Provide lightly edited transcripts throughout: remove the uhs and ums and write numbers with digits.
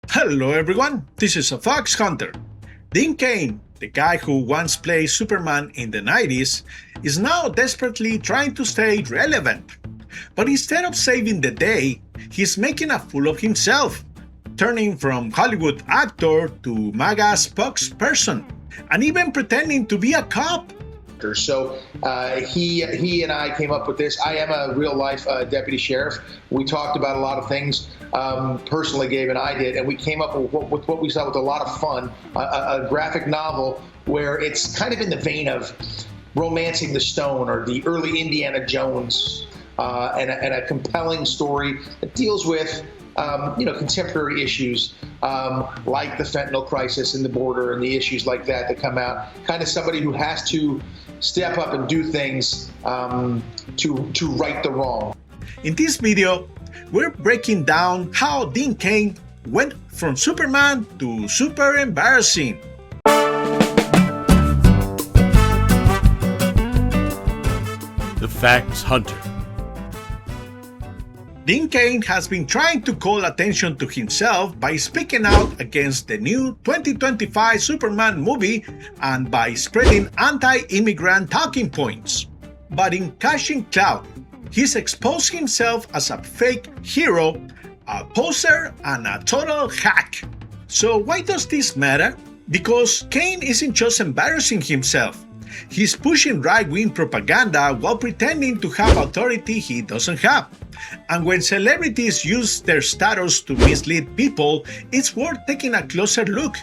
Hello everyone, this is a Fox Hunter. Dean Cain, the guy who once played Superman in the 90s, is now desperately trying to stay relevant. But instead of saving the day, he's making a fool of himself, turning from Hollywood actor to MAGA spokesperson, and even pretending to be a cop. So he and I came up with this. I am a real life deputy sheriff. We talked about a lot of things. Personally, Gabe and I did, and we came up with what we thought was a lot of fun, a graphic novel where it's kind of in the vein of Romancing the Stone or the early Indiana Jones, and a compelling story that deals with contemporary issues like the fentanyl crisis in the border and the issues like that come out. Kind of somebody who has to step up and do things to right the wrong. In this video, we're breaking down how Dean Cain went from Superman to super embarrassing. The Facts Hunter. Dean Cain has been trying to call attention to himself by speaking out against the new 2025 Superman movie and by spreading anti-immigrant talking points. But in cashing clout, he's exposed himself as a fake hero, a poser, and a total hack. So why does this matter? Because Cain isn't just embarrassing himself. He's pushing right-wing propaganda while pretending to have authority he doesn't have. And when celebrities use their status to mislead people, it's worth taking a closer look.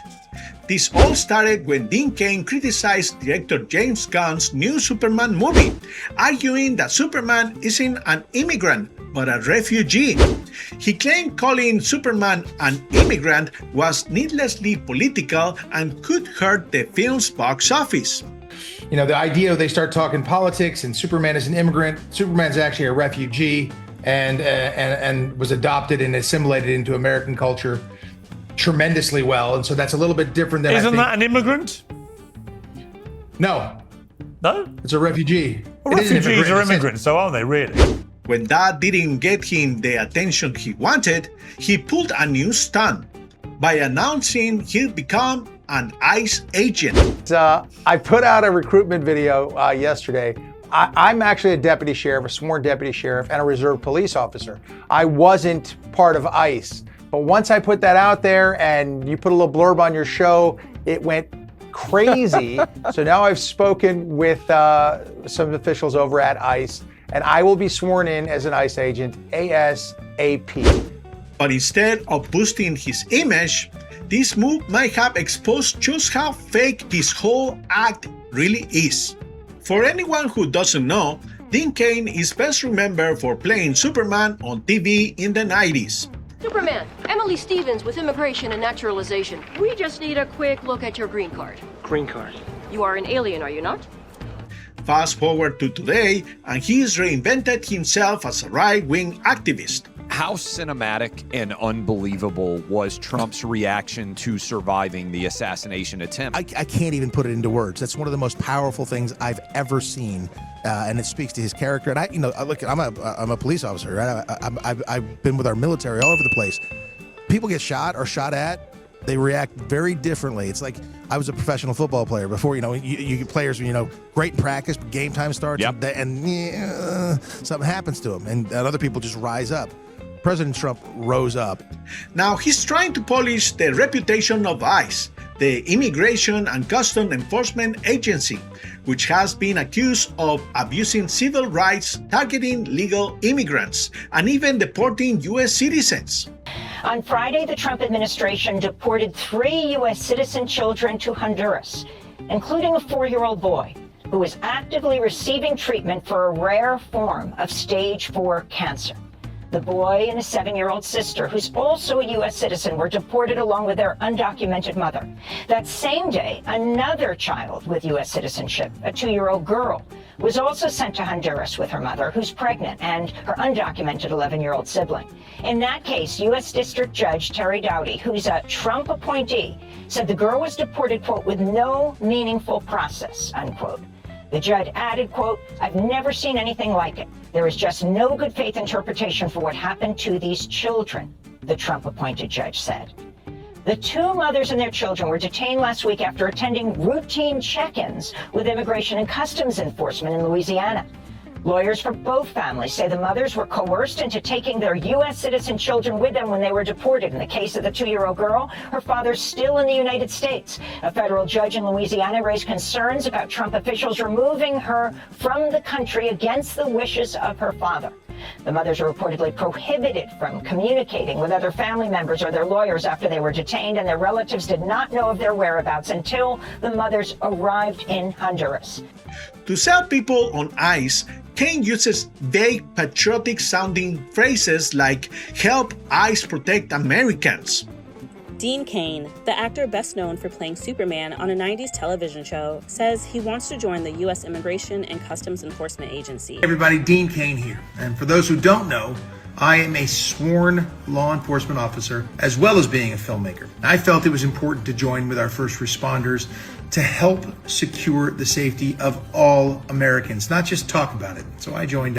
This all started when Dean Cain criticized director James Gunn's new Superman movie, arguing that Superman isn't an immigrant but a refugee. He claimed calling Superman an immigrant was needlessly political and could hurt the film's box office. You know, the idea they start talking politics and Superman is an immigrant. Superman's actually a refugee and was adopted and assimilated into American culture tremendously well. And so that's a little bit different than Isn't that an immigrant? No. No? It's a refugee. Well, refugees are immigrants, so aren't they really? When that didn't get him the attention he wanted, he pulled a new stunt by announcing he'd become an ICE agent. I put out a recruitment video yesterday. I'm actually a deputy sheriff, a sworn deputy sheriff, and a reserve police officer. I wasn't part of ICE. But once I put that out there and you put a little blurb on your show, it went crazy. So now I've spoken with some officials over at ICE, and I will be sworn in as an ICE agent ASAP. But instead of boosting his image, this move might have exposed just how fake this whole act really is. For anyone who doesn't know, Dean Cain is best remembered for playing Superman on TV in the 90s. Superman, Emily Stevens with Immigration and Naturalization. We just need a quick look at your green card. Green card. You are an alien, are you not? Fast forward to today, and he's reinvented himself as a right-wing activist. How cinematic and unbelievable was Trump's reaction to surviving the assassination attempt? I can't even put it into words. That's one of the most powerful things I've ever seen, and it speaks to his character. And look, I'm a police officer. Right? I've been with our military all over the place. People get shot or shot at, they react very differently. It's like I was a professional football player before. You get players, great in practice, but game time starts, and something happens to them, and other people just rise up. President Trump rose up. Now he's trying to polish the reputation of ICE, the Immigration and Customs Enforcement Agency, which has been accused of abusing civil rights, targeting legal immigrants, and even deporting U.S. citizens. On Friday, the Trump administration deported 3 U.S. citizen children to Honduras, including a 4-year-old boy who was actively receiving treatment for a rare form of stage 4 cancer. The boy and his 7-year-old sister, who's also a U.S. citizen, were deported along with their undocumented mother. That same day, another child with U.S. citizenship, a 2-year-old girl, was also sent to Honduras with her mother, who's pregnant, and her undocumented 11-year-old sibling. In that case, U.S. District Judge Terry Dowdy, who's a Trump appointee, said the girl was deported, quote, with no meaningful process, unquote. The judge added, quote, "I've never seen anything like it. There is just no good faith interpretation for what happened to these children," the Trump-appointed judge said. The two mothers and their children were detained last week after attending routine check-ins with Immigration and Customs Enforcement in Louisiana. Lawyers for both families say the mothers were coerced into taking their U.S. citizen children with them when they were deported. In the case of the 2-year-old girl, her father's still in the United States. A federal judge in Louisiana raised concerns about Trump officials removing her from the country against the wishes of her father. The mothers are reportedly prohibited from communicating with other family members or their lawyers after they were detained, and their relatives did not know of their whereabouts until the mothers arrived in Honduras. To sell people on ICE, Cain uses vague, patriotic-sounding phrases like "Help ICE protect Americans." Dean Cain, the actor best known for playing Superman on a 90s television show, says he wants to join the U.S. Immigration and Customs Enforcement Agency. Hey everybody, Dean Cain here. And for those who don't know, I am a sworn law enforcement officer as well as being a filmmaker. I felt it was important to join with our first responders to help secure the safety of all Americans, not just talk about it. So I joined.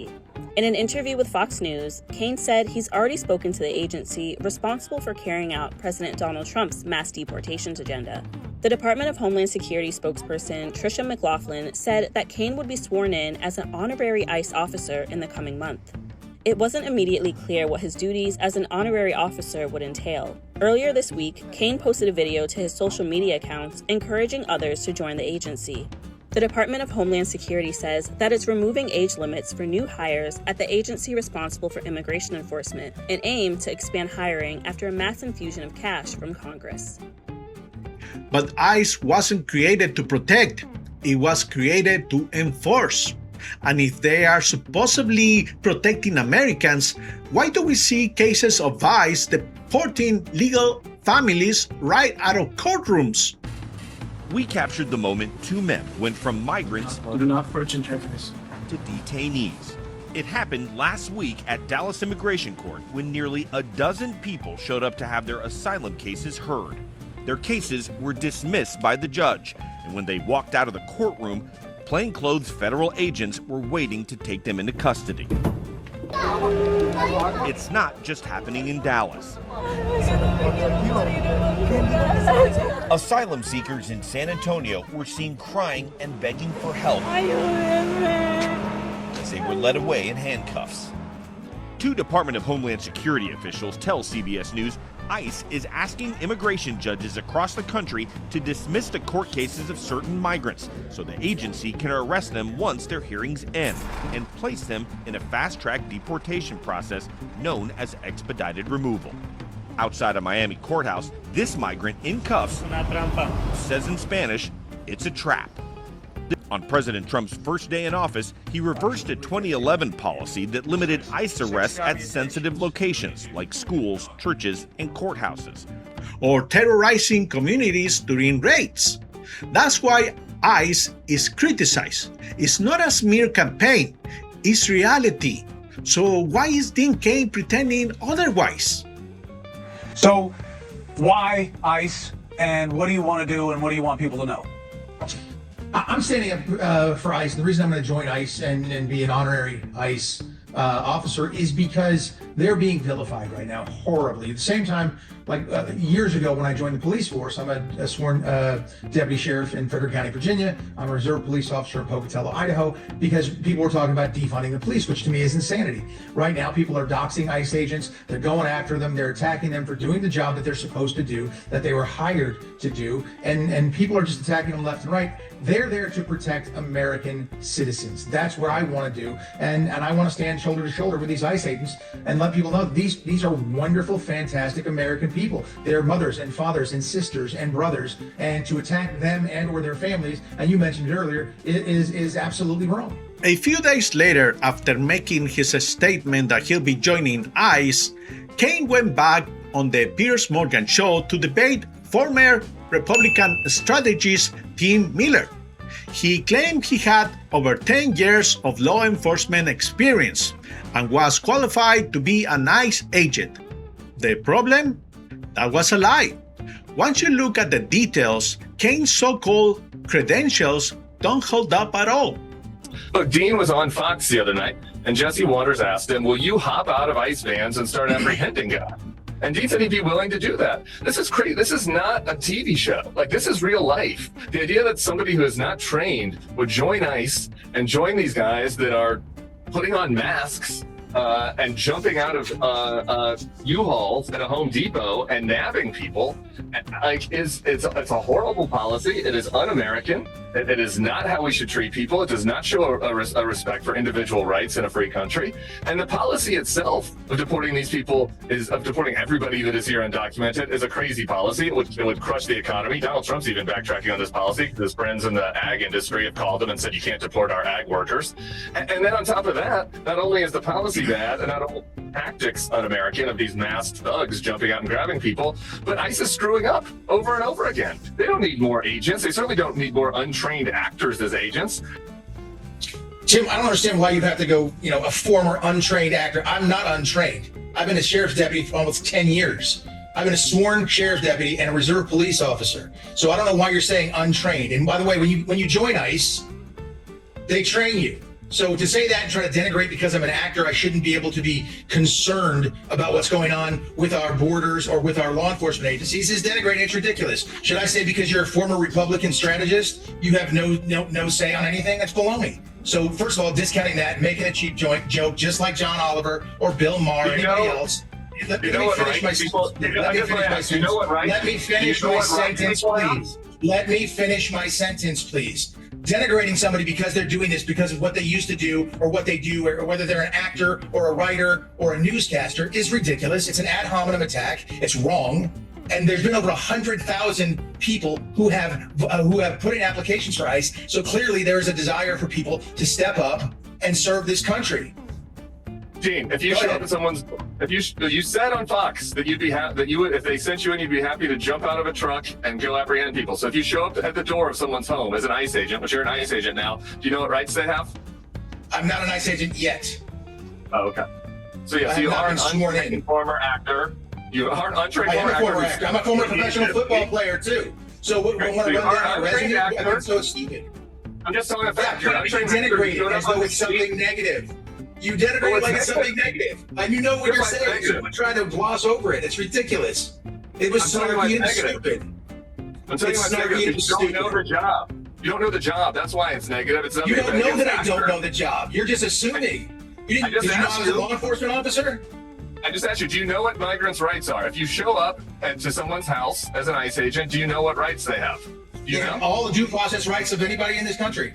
In an interview with Fox News, Cain said he's already spoken to the agency responsible for carrying out President Donald Trump's mass deportations agenda. The Department of Homeland Security spokesperson Tricia McLaughlin said that Cain would be sworn in as an honorary ICE officer in the coming month. It wasn't immediately clear what his duties as an honorary officer would entail. Earlier this week, Cain posted a video to his social media accounts encouraging others to join the agency. The Department of Homeland Security says that it's removing age limits for new hires at the agency responsible for immigration enforcement, an aim to expand hiring after a mass infusion of cash from Congress. But ICE wasn't created to protect, it was created to enforce. And if they are supposedly protecting Americans, why do we see cases of ICE deporting legal families right out of courtrooms? We captured the moment two men went from migrants to detainees. It happened last week at Dallas Immigration Court when nearly a dozen people showed up to have their asylum cases heard. Their cases were dismissed by the judge, and when they walked out of the courtroom, plainclothes federal agents were waiting to take them into custody. It's not just happening in Dallas. Asylum seekers in San Antonio were seen crying and begging for help as they were led away in handcuffs. Two Department of Homeland Security officials tell CBS News ICE is asking immigration judges across the country to dismiss the court cases of certain migrants so the agency can arrest them once their hearings end and place them in a fast-track deportation process known as expedited removal. Outside a Miami courthouse, this migrant in cuffs says in Spanish, "It's a trap." On President Trump's first day in office, he reversed a 2011 policy that limited ICE arrests at sensitive locations like schools, churches, and courthouses. Or terrorizing communities during raids. That's why ICE is criticized. It's not a smear campaign, it's reality. So why is Dean Cain pretending otherwise? So why ICE, and what do you want to do, and what do you want people to know? I'm standing up for ICE. The reason I'm going to join ICE and be an honorary ICE officer is because they're being vilified right now horribly. At the same time, like years ago when I joined the police force, I'm a sworn deputy sheriff in Frederick County, Virginia. I'm a reserve police officer in Pocatello, Idaho, because people were talking about defunding the police, which to me is insanity. Right now, people are doxing ICE agents. They're going after them. They're attacking them for doing the job that they're supposed to do, that they were hired to do, and people are just attacking them left and right. They're there to protect American citizens. That's what I want to do, and I want to stand shoulder to shoulder with these ICE agents and let people know these are wonderful, fantastic American people. They're mothers and fathers and sisters and brothers, and to attack them and or their families, and you mentioned it earlier, is absolutely wrong. A few days later, after making his statement that he'll be joining ICE, Cain went back on the Piers Morgan show to debate former Republican strategist Tim Miller. He claimed he had over 10 years of law enforcement experience and was qualified to be an ICE agent. The problem? That was a lie. Once you look at the details, Cain's so-called credentials don't hold up at all. Look, Dean was on Fox the other night, and Jesse Waters asked him, will you hop out of ICE vans and start apprehending guys? And Dean said he'd be willing to do that. This is crazy. This is not a TV show. Like, this is real life. The idea that somebody who is not trained would join ICE and join these guys that are putting on masks and jumping out of U-Hauls at a Home Depot and nabbing people, like, it's a horrible policy. It is un-American. It is not how we should treat people. It does not show a respect for individual rights in a free country. And the policy itself of deporting these people of deporting everybody that is here undocumented is a crazy policy. It would crush the economy. Donald Trump's even backtracking on this policy. His friends in the ag industry have called him and said, you can't deport our ag workers. And then on top of that, not only is the policy bad, and not only tactics un-American of these masked thugs jumping out and grabbing people, but ICE is screwing up over and over again. They don't need more agents. They certainly don't need more untrained actors as agents. Jim, I don't understand why you have to go, a former untrained actor. I'm not untrained. I've been a sheriff's deputy for almost 10 years. I've been a sworn sheriff's deputy and a reserve police officer. So I don't know why you're saying untrained. And by the way, when you join ICE, they train you. So to say that and try to denigrate because I'm an actor, I shouldn't be able to be concerned about what's going on with our borders or with our law enforcement agencies is denigrating. It's ridiculous. Should I say because you're a former Republican strategist, you have no say on anything? That's baloney. So first of all, discounting that, making a cheap joke just like John Oliver or Bill Maher or anybody else. Let me finish my sentence, please. Let me finish my sentence, please. Denigrating somebody because they're doing this because of what they used to do or what they do, or whether they're an actor or a writer or a newscaster is ridiculous. It's an ad hominem attack. It's wrong. And there's been over 100,000 people who have put in applications for ICE. So clearly there is a desire for people to step up and serve this country. Dean, if you show up at someone's, if you said on Fox that if they sent you in, you'd be happy to jump out of a truck and go apprehend people. So if you show up at the door of someone's home as an ICE agent, which you're an ICE agent now, do you know what rights they have? I'm not an ICE agent yet. Oh, okay. So yeah, so you are an untrained former actor. You are an untrained former actor. I'm a former professional football player too. So when I run down my resume, I'm so stupid. I'm just telling a fact. You're denigrating as though it's something negative. You denigrate it like it's something negative. And you know what you're saying. You're trying to gloss over it. It's ridiculous. It was snarky and stupid. I'm telling you what's negative. You don't know the job. You don't know the job. That's why it's negative. It's you don't know that I don't know the job. You're just assuming. Did you know I was a law enforcement officer? I just asked you, do you know what migrants' rights are? If you show up to someone's house as an ICE agent, do you know what rights they have? Do you know? All the due process rights of anybody in this country.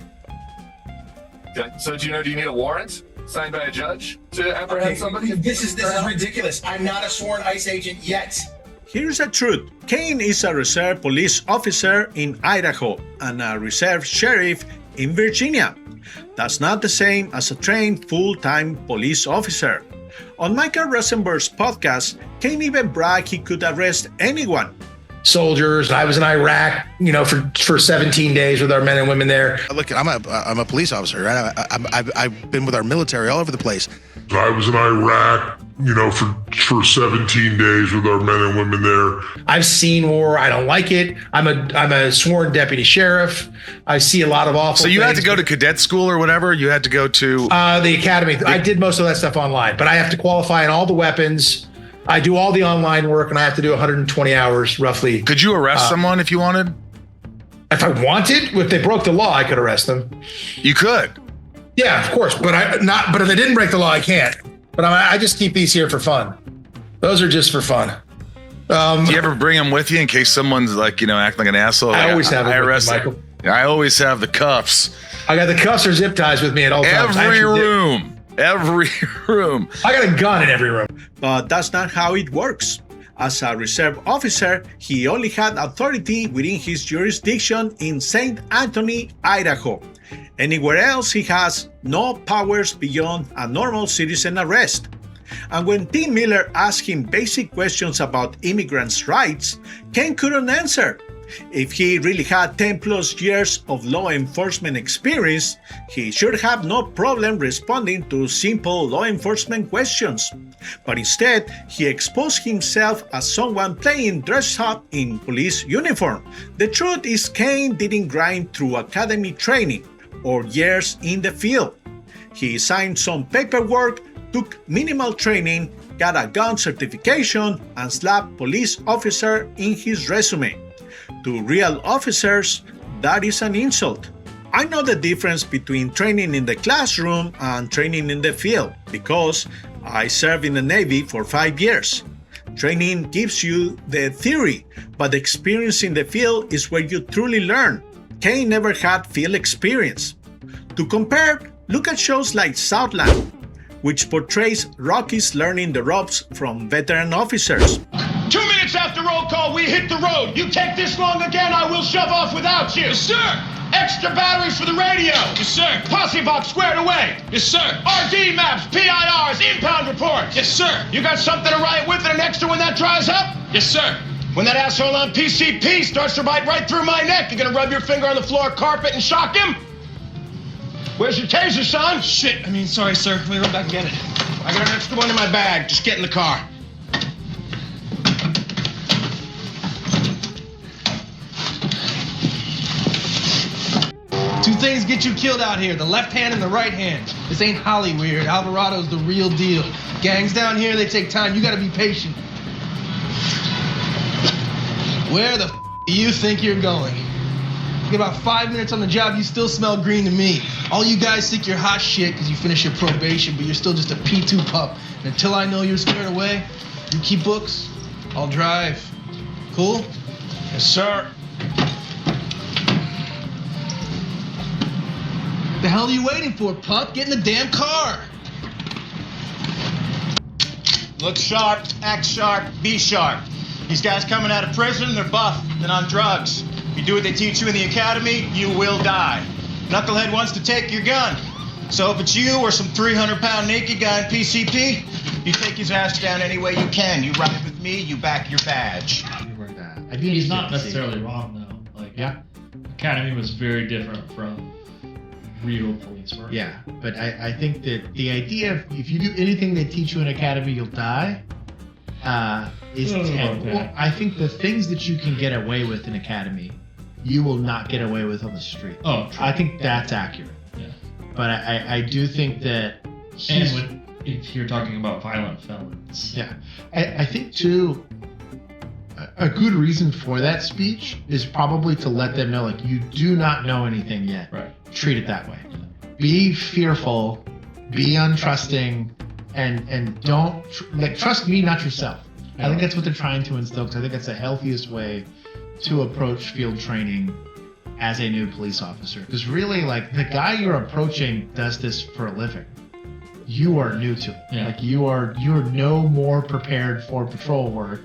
Okay. So do you need a warrant signed by a judge to apprehend somebody? This is ridiculous. I'm not a sworn ICE agent yet. Here's the truth. Cain is a reserve police officer in Idaho and a reserve sheriff in Virginia. That's not the same as a trained full-time police officer. On Michael Rosenberg's podcast, Cain even bragged he could arrest anyone. Soldiers. I was in Iraq, for 17 days with our men and women there. Look, I'm a police officer, right? I've been with our military all over the place. I was in Iraq, for 17 days with our men and women there. I've seen war. I don't like it. I'm a sworn deputy sheriff. I see a lot of awful So you things. had to go to cadet school or whatever? You had to go to... the academy. I did most of that stuff online, but I have to qualify in all the weapons. I do all the online work, and I have to do 120 hours roughly. Could you arrest someone if you wanted? If I wanted, if they broke the law, I could arrest them. You could. Yeah, of course, but if they didn't break the law, I can't. But I just keep these here for fun. Those are just for fun. Do you ever bring them with you in case someone's acting like an asshole? I always have them with me, Michael. I always have the cuffs. I got the cuffs or zip ties with me at all times. Every room. I got a gun in every room. But that's not how it works. As a reserve officer, he only had authority within his jurisdiction in St. Anthony, Idaho. Anywhere else, he has no powers beyond a normal citizen arrest. And when Tim Miller asked him basic questions about immigrants' rights, Cain couldn't answer. If he really had 10 plus years of law enforcement experience, he should have no problem responding to simple law enforcement questions. But instead, he exposed himself as someone playing dress up in police uniform. The truth is Cain didn't grind through academy training or years in the field. He signed some paperwork, took minimal training, got a gun certification, and slapped police officer in his resume. To real officers, that is an insult. I know the difference between training in the classroom and training in the field because I served in the Navy for 5 years. Training gives you the theory, but the experience in the field is where you truly learn. Cain never had field experience. To compare, look at shows like Southland, which portrays Rockies learning the ropes from veteran officers. 2 minutes after roll call, we hit the road. You take this long again, I will shove off without you. Yes, sir. Extra batteries for the radio. Yes, sir. Posse box squared away. Yes, sir. RD maps, PIRs, impound reports. Yes, sir. You got something to write with and an extra when that dries up? Yes, sir. When that asshole on PCP starts to bite right through my neck, you gonna rub your finger on the floor carpet and shock him? Where's your taser, son? Shit, sorry, sir. Let me run back and get it. I got an extra one in my bag. Just get in the car. Two things get you killed out here, the left hand and the right hand. This ain't Hollywood. Alvarado's the real deal. Gangs down here, they take time. You gotta be patient. Where the do you think you're going? You get about 5 minutes on the job, you still smell green to me. All you guys think you're hot shit because you finished your probation, but you're still just a P2 pup. And until I know you're squared away, you keep books, I'll drive. Cool? Yes, sir. The hell are you waiting for, pup? Get in the damn car. Look sharp, act sharp, be sharp. These guys coming out of prison, they're buff, they're on drugs. You do what they teach you in the academy, you will die. Knucklehead wants to take your gun. So if it's you or some 300-pound naked guy in PCP, you take his ass down any way you can. You ride with me, you back your badge. I think he's not necessarily wrong, though. Like, yeah, Academy was very different from real police work. Yeah, but I think that the idea of if you do anything they teach you in Academy, you'll die, is well, I think the things that you can get away with in Academy, you will not get away with on the street. Oh, true. I think that's accurate. Yeah. But I do think that if you're talking about violent felons. Yeah. I think, too, a good reason for that speech is probably to let them know, like, you do not know anything yet. Right. Treat it that way. Be fearful, be untrusting, and don't, trust me, not yourself. I think that's what they're trying to instill, because I think that's the healthiest way to approach field training as a new police officer. Because really, like, the guy you're approaching does this for a living. You are new to it. Yeah. Like, you're no more prepared for patrol work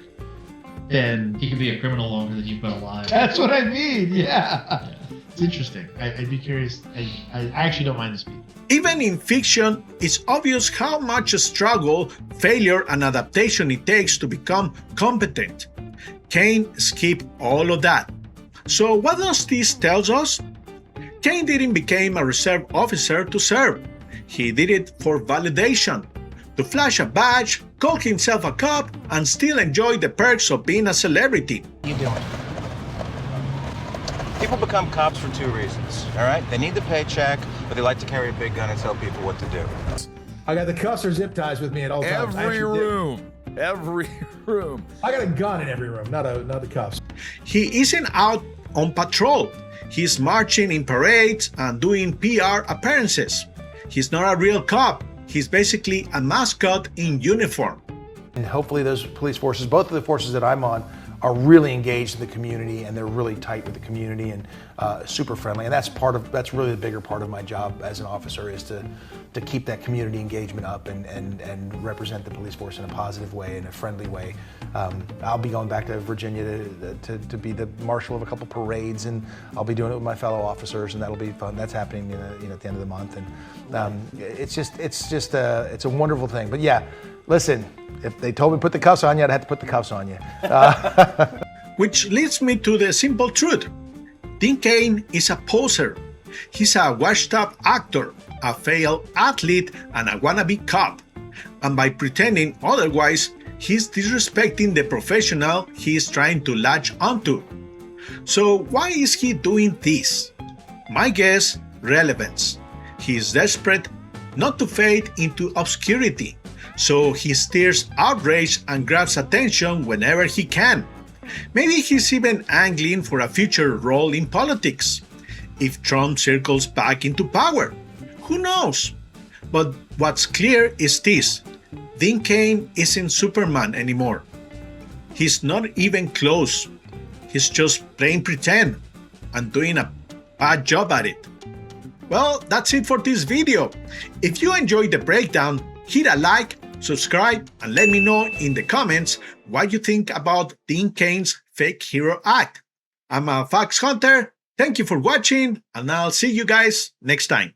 than... He could be a criminal longer than you've been alive. That's what I mean, yeah. It's interesting. I'd be curious. I actually don't mind the speed. Even in fiction, it's obvious how much struggle, failure, and adaptation it takes to become competent. Cain skipped all of that. So what does this tell us? Cain didn't become a reserve officer to serve. He did it for validation, to flash a badge, call himself a cop, and still enjoy the perks of being a celebrity. What are you doing? People become cops for two reasons, all right? They need the paycheck, but they like to carry a big gun and tell people what to do. I got the cuffs or zip ties with me at all times. Every room. I got a gun in every room, not the cuffs. He isn't out on patrol. He's marching in parades and doing PR appearances. He's not a real cop. He's basically a mascot in uniform. And hopefully those police forces, both of the forces that I'm on, are really engaged in the community, and they're really tight with the community and super friendly. And that's really the bigger part of my job as an officer, is to keep that community engagement up and represent the police force in a positive way, in a friendly way. I'll be going back to Virginia to be the marshal of a couple parades, and I'll be doing it with my fellow officers, and that'll be fun. That's happening at the end of the month, and it's a wonderful thing. But yeah. Listen, if they told me to put the cuffs on you, I'd have to put the cuffs on you. Which leads me to the simple truth. Dean Cain is a poser. He's a washed-up actor, a failed athlete, and a wannabe cop. And by pretending otherwise, he's disrespecting the professional he is trying to latch onto. So why is he doing this? My guess, relevance. He is desperate not to fade into obscurity, so he stirs outrage and grabs attention whenever he can. Maybe he's even angling for a future role in politics, if Trump circles back into power. Who knows? But what's clear is this: Dean Cain isn't Superman anymore. He's not even close. He's just playing pretend and doing a bad job at it. Well, that's it for this video. If you enjoyed the breakdown, hit a like, subscribe, and let me know in the comments what you think about Dean Cain's fake hero act. I'm a Fox Hunter. Thank you for watching, and I'll see you guys next time.